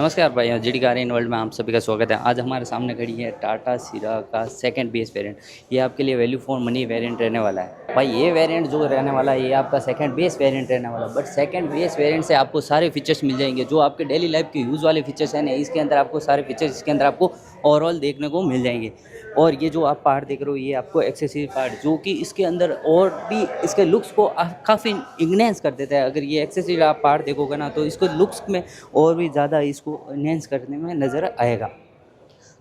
नमस्कार भाई, GD car in world में आप सभी का स्वागत है। आज हमारे सामने खड़ी है टाटा सिरा का सेकंड बेस वेरिएंट। ये आपके लिए वैल्यू फॉर मनी वेरिएंट रहने वाला है। भाई ये वेरिएंट जो रहने वाला है ये आपका सेकंड बेस वेरिएंट रहने वाला है। बट सेकंड बेस वेरिएंट से आपको सारे फीचर्स मिल जाएंगे जो आपके डेली लाइफ के यूज़ वाले फीचर्स हैं ना, इसके अंदर आपको सारे फीचर्स इसके अंदर आपको ओवरऑल देखने को मिल जाएंगे। और ये जो आप पार्ट देख रहे हो ये आपको एक्सेसरी पार्ट जो कि इसके अंदर और भी इसके लुक्स को काफ़ी इन्हेंस कर देता है। अगर ये एक्सेसरी आप पार्ट देखोगे ना तो इसको लुक्स में और भी ज़्यादा इसको इन्हेंस करने में नज़र आएगा।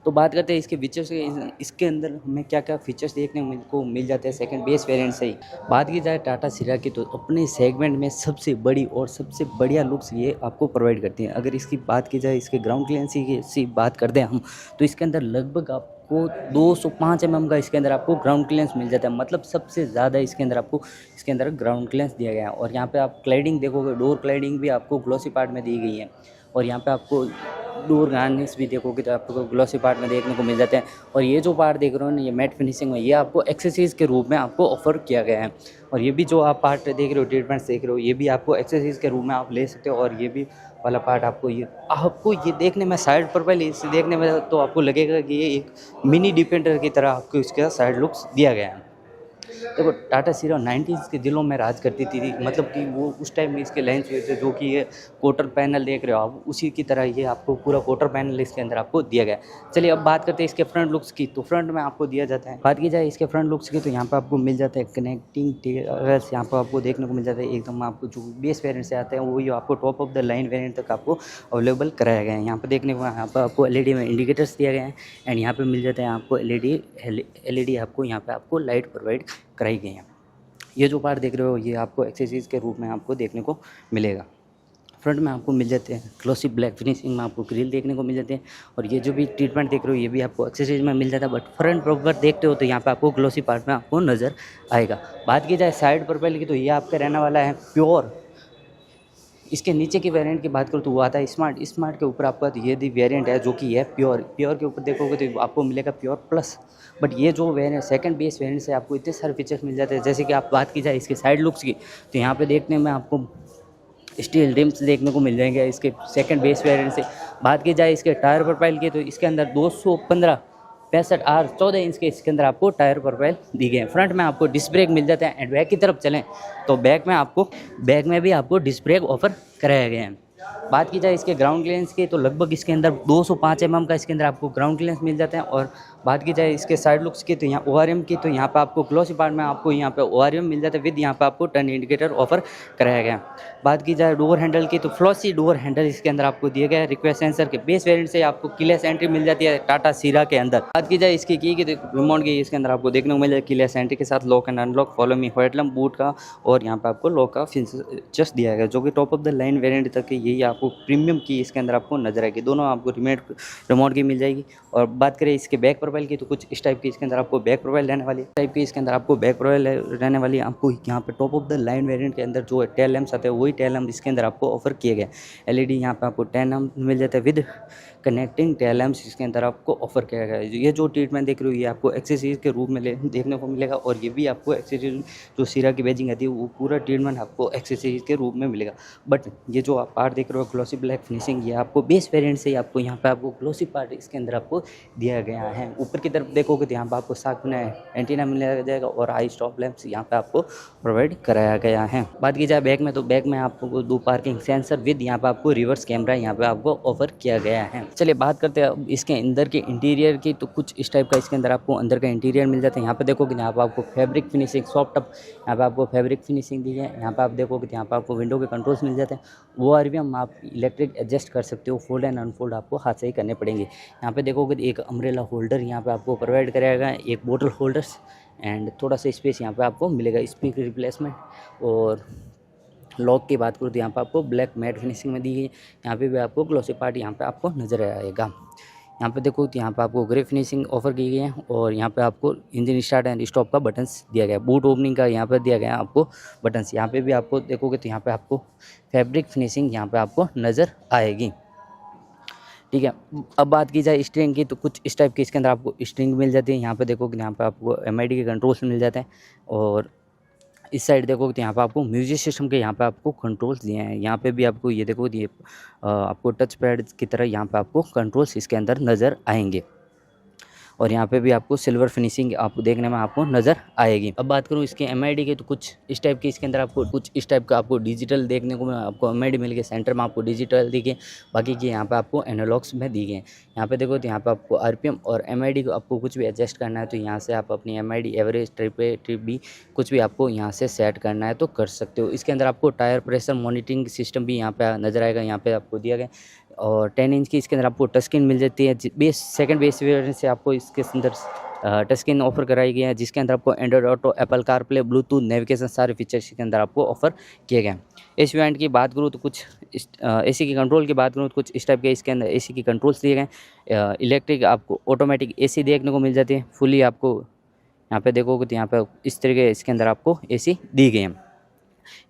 तो बात करते हैं इसके फीचर्स के, इसके अंदर हमें क्या क्या फीचर्स देखने को मिल जाते हैं सेकंड बेस वेरिएंट से ही। बात की जाए टाटा सिरा की तो अपने सेगमेंट में सबसे बड़ी और सबसे बढ़िया लुक्स ये आपको प्रोवाइड करती हैं। अगर इसकी बात की जाए इसके ग्राउंड क्लियरेंस की बात करते हैं हम तो इसके अंदर लगभग आपको 205 mm का इसके अंदर आपको ग्राउंड क्लियरेंस मिल जाता है। मतलब सबसे ज़्यादा इसके अंदर आपको इसके अंदर ग्राउंड क्लियरेंस दिया गया है। और यहाँ पे आप क्लाइडिंग देखोगे, डोर क्लाइडिंग भी आपको ग्लॉसी पार्ट में दी गई है। और यहाँ पे आपको डोर गार्निश भी देखोगे तो आपको ग्लॉसी पार्ट में देखने को मिल जाते हैं। और ये जो पार्ट देख रहे हो ना ये मैट फिनिशिंग में, ये आपको एक्सेसरीज के रूप में आपको ऑफर किया गया है। और ये भी जो आप पार्ट देख रहे हो, ट्रीटमेंट्स देख रहे हो, ये भी आपको एक्सेसरीज के रूप में आप ले सकते हो। और ये भी वाला पार्ट आपको ये देखने में साइड प्रोफाइल इसे देखने में तो आपको लगेगा कि ये एक मिनी डिफेंडर की तरह आपको इसका साइड लुक्स दिया गया है। देखो टाटा सिरा 90s के दिलों में राज करती थी। मतलब कि वो उस टाइम में इसके लेंस हुए थे जो कि ये क्वार्टर पैनल देख रहे हो आप, उसी की तरह ये आपको पूरा क्वार्टर पैनल इसके अंदर आपको दिया गया है। चलिए अब बात करते हैं इसके फ्रंट लुक्स की। तो फ्रंट में आपको दिया जाता है, बात की जाए इसके फ्रंट लुक्स की तो यहाँ पर आपको मिल जाता है कनेक्टिंग टेल्स। यहाँ पर आपको देखने को मिल जाता है एकदम आपको जो बेस वेरिएंट से आते हैं वही आपको top of the line variant तक आपको अवेलेबल कराया गया है। यहाँ पर देखने को यहाँ पर आपको एलईडी में इंडिकेटर्स दिया गया है। एंड यहाँ पर मिल जाता है आपको एलईडी आपको यहाँ पर आपको लाइट प्रोवाइड कराई गई है। ये जो पार्ट देख रहे हो ये आपको एक्सेसरीज के रूप में आपको देखने को मिलेगा। फ्रंट में आपको मिल जाते हैं ग्लॉसी ब्लैक फिनिशिंग में आपको ग्रिल देखने को मिल जाते हैं। और ये जो भी ट्रीटमेंट देख रहे हो ये भी आपको एक्सेसरीज में मिल जाता है। बट फ्रंट प्रॉपर देखते हो तो यहाँ पे आपको ग्लॉसी पार्ट में आपको नज़र आएगा। बात की जाए साइड प्रोफाइल की तो ये आपका रहने वाला है प्योर। इसके नीचे की वेरिएंट की बात करूँ तो वो आता है स्मार्ट के ऊपर आपका ये दी वेरिएंट है जो कि है प्योर के ऊपर देखोगे तो आपको मिलेगा प्योर प्लस। बट ये जो वेरिएंट सेकंड बेस वेरिएंट से आपको इतने सारे फीचर्स मिल जाते हैं। जैसे कि आप बात की जाए इसके साइड लुक्स की तो यहाँ पे देखने में आपको स्टील रिम्स देखने को मिल जाएंगे इसके सेकंड बेस वेरिएंट से। बात की जाए इसके टायर प्रोफाइल की तो इसके अंदर 215 65 आर 14 इंच के इसके अंदर आपको टायर प्रोफाइल दी गए हैं। फ्रंट में आपको डिस्क ब्रेक मिल जाता है। एंड बैक की तरफ चलें तो बैक में भी आपको डिस्क ब्रेक ऑफर कराए गए हैं। बात की जाए इसके ग्राउंड क्लियरेंस की तो लगभग इसके अंदर 205 mm का इसके अंदर आपको ग्राउंड क्लियरेंस मिल जाता है। और बात की जाए इसके साइड लुक्स की तो यहाँ ORM की तो यहाँ पे आपको ग्लॉसी पार्ट में आपको यहाँ पे ORM मिल जाता है विद यहाँ पे आपको टर्न इंडिकेटर ऑफर कराया गया। बात की जाए डोर हैंडल की तो फ्लॉसी डोर हैंडल इसके अंदर आपको दिए गए। रिक्वेस्ट सेंसर के बेस वेरिएंट से आपको कीलेस एंट्री मिल जाती है टाटा सिरा के अंदर। बात की जाए इसकी की तो रिमोट की इसके अंदर आपको देखने को मिल जाए कीलेस एंट्री के साथ lock and unlock, follow me, व्हाइटलम बूट का और यहाँ पे आपको लॉक का फीचर्स दिया गया जो कि top of the line variant तक यही आपको प्रीमियम की इसके अंदर आपको नजर आएगी। दोनों आपको रिमोट की मिल जाएगी। और बात करें इसके बैक प्रोफाइल की तो कुछ इस टाइप की इसके अंदर आपको बैक प्रोफाइल रहने वाली है। टाइप की इसके अंदर आपको बैक प्रोफाइल रहने वाली है। आपको यहाँ पे top of the line variant के अंदर जो टेल लैम्प्स आते हैं वही टेल लैम्प इसके अंदर आपको ऑफर किए गए। एलईडी यहाँ पे आपको 10 लैम्प मिल जाता है विद कनेक्टिंग टेल लैम्प्स इसके अंदर आपको ऑफर किया गया है। ये जो ट्रीटमेंट देख रहे हो ये आपको एक्सेसरीज के रूप में देखने को मिलेगा। और ये भी आपको एक्सेसरीज जो सिरा की बैजिंग आती है वो पूरा ट्रीटमेंट आपको एक्सेसरीज के रूप में मिलेगा। बट ये जो आप पार्ट देख रहे हो ग्लॉसी ब्लैक फिनिशिंग ये आपको बेस वेरिएंट से ही आपको यहाँ पे आपको ग्लॉसी पार्ट इसके अंदर आपको दिया गया है। ऊपर की तरफ देखोगे तो यहाँ पे आपको साथ में एंटीना मिल जाएगा और आई स्टॉप लैंप्स यहाँ पे आपको प्रोवाइड कराया गया है। बात की जाए बैक में तो बैक में आपको 2 पार्किंग सेंसर विद यहाँ पे आपको रिवर्स कैमरा यहाँ पे आपको ऑफर किया गया है। चलिए बात करते हैं अब इसके अंदर के इंटीरियर की तो कुछ इस टाइप का इसके अंदर आपको अंदर का इंटीरियर मिल जाता है। यहाँ पे देखोगे यहाँ पे आपको फैब्रिक फिनिशिंग सॉफ्ट टप यहाँ पे आपको फैब्रिक फिनिशिंग दी है। यहाँ पे आप देखोगे तो यहाँ पे आपको विंडो के कंट्रोल्स मिल जाते हैं। वो RVM आप इलेक्ट्रिक एडजस्ट कर सकते हो, फोल्ड एंड अनफोल्ड आपको हाथ से ही करने पड़ेंगे। यहाँ पे देखोगे तो एक अम्ब्रेला होल्डर यहाँ पे आपको प्रोवाइड कराया गया है, एक बोतल होल्डर्स एंड थोड़ा सा स्पेस यहाँ पे आपको मिलेगा स्पीकर रिप्लेसमेंट। और लॉक की बात करूँ तो यहाँ पे आपको ब्लैक मैट फिनिशिंग में दी गई है। यहाँ पे भी आपको ग्लॉसी पार्ट यहाँ पे आपको नजर आएगा। यहाँ पे देखो तो यहाँ पे आपको ग्रे फिनिशिंग ऑफर की गई है। और यहाँ पे आपको इंजन स्टार्ट एंड स्टॉप का बटन्स दिया गया है। बूट ओपनिंग का यहाँ पे दिया गया है आपको बटन्स। यहाँ पे भी आपको देखोगे तो यहाँ पे आपको फैब्रिक फिनिशिंग यहाँ पे आपको नज़र आएगी। ठीक है, अब बात की जाए स्टीयरिंग की तो कुछ इस टाइप की इसके अंदर आपको स्टीयरिंग मिल जाती है। यहाँ पे देखोगे यहाँ पे आपको MID के कंट्रोल्स मिल जाते हैं। और इस साइड देखो तो यहाँ पे आपको म्यूजिक सिस्टम के यहाँ पे आपको कंट्रोल्स दिए हैं। यहाँ पे भी आपको ये देखो ये आपको टच पैड की तरह यहाँ पे आपको कंट्रोल्स इसके अंदर नज़र आएंगे। और यहाँ पे भी आपको सिल्वर फिनिशिंग आपको देखने में आपको नज़र आएगी। अब बात करूँ इसके एमआईडी की, तो कुछ इस टाइप की इसके अंदर आपको कुछ इस टाइप का आपको डिजिटल देखने को आपको एमआईडी मिल गई। सेंटर में आपको डिजिटल दिखे, बाकी की यहाँ पे आपको एनालॉग्स में दी गए। यहाँ पे देखो तो यहाँ पे आपको आरपीएम और एमआईडी को आपको कुछ भी एडजस्ट करना है तो यहाँ से आप अपनी एमआईडी एवरेज ट्रिप भी कुछ भी आपको यहाँ से सेट करना है तो कर सकते हो। इसके अंदर आपको टायर प्रेशर मॉनिटरिंग सिस्टम भी यहाँ पे नज़र आएगा, यहाँ पे आपको दिया गया। और 10 इंच की इसके अंदर आपको टच स्क्रीन मिल जाती है। सेकंड बेस वेरिएंट से आपको इसके अंदर टच स्क्रीन ऑफर कराई गई है, जिसके अंदर आपको Android auto, Apple CarPlay, Bluetooth, navigation सारे फीचर्स इसके अंदर आपको ऑफर किए गए हैं। इस वेरिएंट की बात करूँ तो कुछ एसी की कंट्रोल की बात करूँ तो कुछ इस टाइप के इसके अंदर एसी की कंट्रोल्स दिए गए। इलेक्ट्रिक आपको ऑटोमेटिक एसी देखने को मिल जाती है। फुली आपको यहाँ पे देखोगे तो यहाँ पे इस तरीके इसके अंदर आपको एसी दी गई है।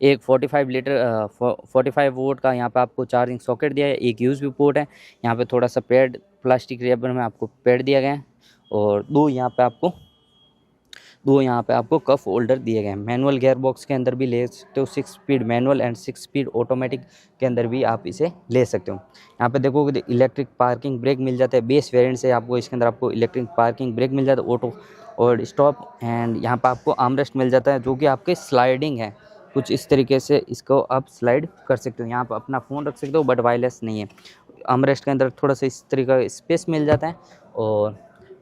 एक 45 वोल्ट का यहाँ पे आपको चार्जिंग सॉकेट दिया है। एक यूएसबी पोर्ट है। यहाँ पे थोड़ा सा पैड प्लास्टिक रबर में आपको पैड दिया गया है और दो यहाँ पे आपको कफ होल्डर दिए गए हैं। मैनुअल गियर बॉक्स के अंदर भी ले सकते हो, 6 speed manual and 6 speed automatic के अंदर भी आप इसे ले सकते हो। यहाँ पे देखोगे तो इलेक्ट्रिक पार्किंग ब्रेक मिल जाता है। बेस वेरिएंट से आपको इसके अंदर आपको इलेक्ट्रिक पार्किंग ब्रेक मिल जाता है, ऑटो और स्टॉप। एंड यहाँ पे आपको आर्मरेस्ट मिल जाता है जो कि आपके स्लाइडिंग है। कुछ इस तरीके से इसको आप स्लाइड कर सकते हो। यहाँ पर अपना फ़ोन रख सकते हो बट वायरलेस नहीं है। आर्मरेस्ट के अंदर थोड़ा सा इस तरीके का स्पेस मिल जाता है। और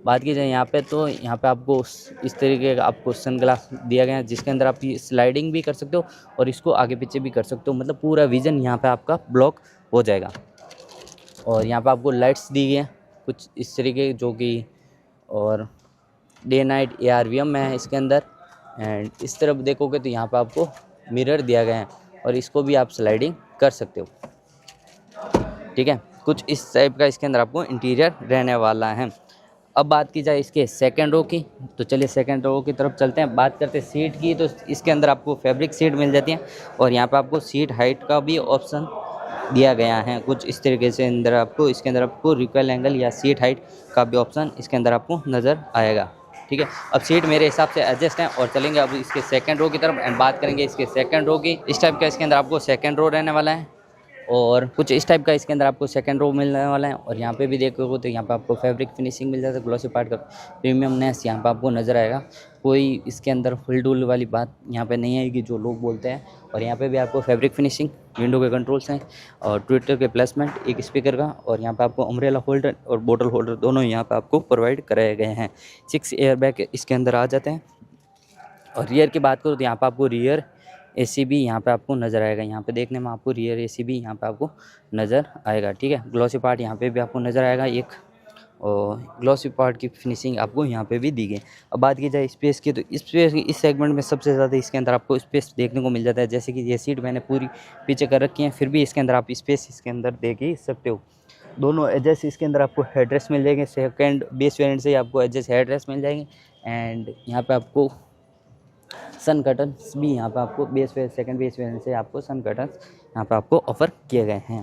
बात की जाए यहाँ पे तो यहाँ पे आपको इस तरीके का आपको सनग्लास दिया गया है, जिसके अंदर आप स्लाइडिंग भी कर सकते हो और इसको आगे पीछे भी कर सकते हो। मतलब पूरा विज़न यहाँ पे आपका ब्लॉक हो जाएगा। और यहाँ पे आपको लाइट्स दी गई हैं कुछ इस तरीके जो कि, और डे नाइट ARVM है इसके अंदर। एंड इस तरफ देखोगे तो यहाँ पे आपको मिरर दिया गया है और इसको भी आप स्लाइडिंग कर सकते हो। ठीक है, कुछ इस टाइप का इसके अंदर आपको इंटीरियर रहने वाला है। अब बात की जाए इसके सेकंड रो की, तो चलिए सेकंड रो की तरफ चलते हैं। बात करते हैं सीट की, तो इसके अंदर आपको फैब्रिक सीट मिल जाती है और यहाँ पे आपको सीट हाइट का भी ऑप्शन दिया गया है। कुछ इस तरीके से अंदर आपको इसके अंदर आपको रिक्वेल एंगल या सीट हाइट का भी ऑप्शन इसके अंदर आपको नज़र आएगा। ठीक है, अब सीट मेरे हिसाब से एडजस्ट है और चलेंगे अब इसके सेकंड रो की तरफ एंड बात करेंगे इसके सेकंड रो की। इस टाइप का इसके अंदर आपको सेकंड रो रहने वाला है और कुछ इस टाइप का इसके अंदर आपको सेकंड रो मिलने वाला है। और यहाँ पे भी देखोगे तो यहाँ पे आपको फैब्रिक फिनिशिंग मिल जाता है, ग्लॉसी पार्ट का प्रीमियमनेस यहाँ पे आपको नज़र आएगा। कोई इसके अंदर हुल वाली बात यहाँ पे नहीं आएगी जो लोग बोलते हैं। और यहाँ पे भी आपको फैब्रिक फिनिशिंग, विंडो के कंट्रोल्स हैं और ट्विटर के प्लेसमेंट, एक स्पीकर का, और यहाँ पे आपको अम्ब्रेला होल्डर और बोतल होल्डर दोनों यहाँ पे आपको प्रोवाइड कराए गए हैं। 6 एयरबैग इसके अंदर आ जाते हैं। और रियर की बात करूँ तो यहाँ पे आपको रियर AC भी यहाँ पे आपको नज़र आएगा। यहाँ पे देखने में आपको रियर AC भी यहाँ पे आपको नज़र आएगा। ठीक है, ग्लॉसी पार्ट यहाँ पे भी आपको नज़र आएगा एक, और ग्लॉसी पार्ट की फिनिशिंग आपको यहाँ पे भी दी गई। अब बात की जाए स्पेस की, तो स्पेस इस सेगमेंट में सबसे ज़्यादा इसके अंदर आपको स्पेस देखने को मिल जाता है। जैसे कि ये सीट मैंने पूरी पीछे कर रखी है, फिर भी इसके अंदर आप स्पेस इसके अंदर देख ही सकते हो। दोनों एडजस्ट इसके अंदर आपको हेडरेस्ट मिल जाएंगे। सेकेंड बेस वेरिएंट से आपको एडजस्ट हेडरेस्ट मिल जाएंगे। एंड यहाँ पे आपको सन कर्टन्स भी यहाँ पे आपको सेकंड बेस वेरिएंट से आपको सन कर्टन्स यहाँ पे आपको ऑफ़र किए गए हैं।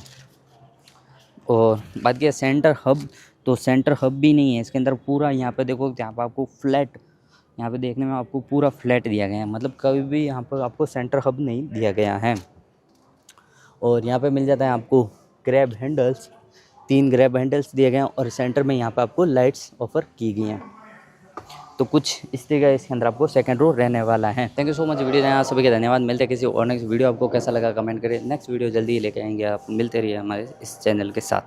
और बात की सेंटर हब, तो सेंटर हब भी नहीं है इसके अंदर। पूरा यहाँ पे देखो, यहाँ पे आपको फ्लैट, यहाँ पे देखने में आपको पूरा फ्लैट दिया गया है। मतलब कभी भी यहाँ पर आपको सेंटर हब नहीं दिया गया है। और यहाँ पे मिल जाता है आपको ग्रैब हैंडल्स, 3 ग्रैब हैंडल्स दिए गए हैं और सेंटर में यहाँ पे आपको लाइट्स ऑफ़र की गई हैं। तो कुछ इस तरीके का इसके अंदर आपको सेकंड रो रहने वाला है। Thank you so much video देखने सभी के धन्यवाद। मिलते हैं किसी और नेक्स्ट वीडियो। आपको कैसा लगा कमेंट करें। नेक्स्ट वीडियो जल्दी ही लेके आएंगे। आप मिलते रहिए हमारे इस चैनल के साथ।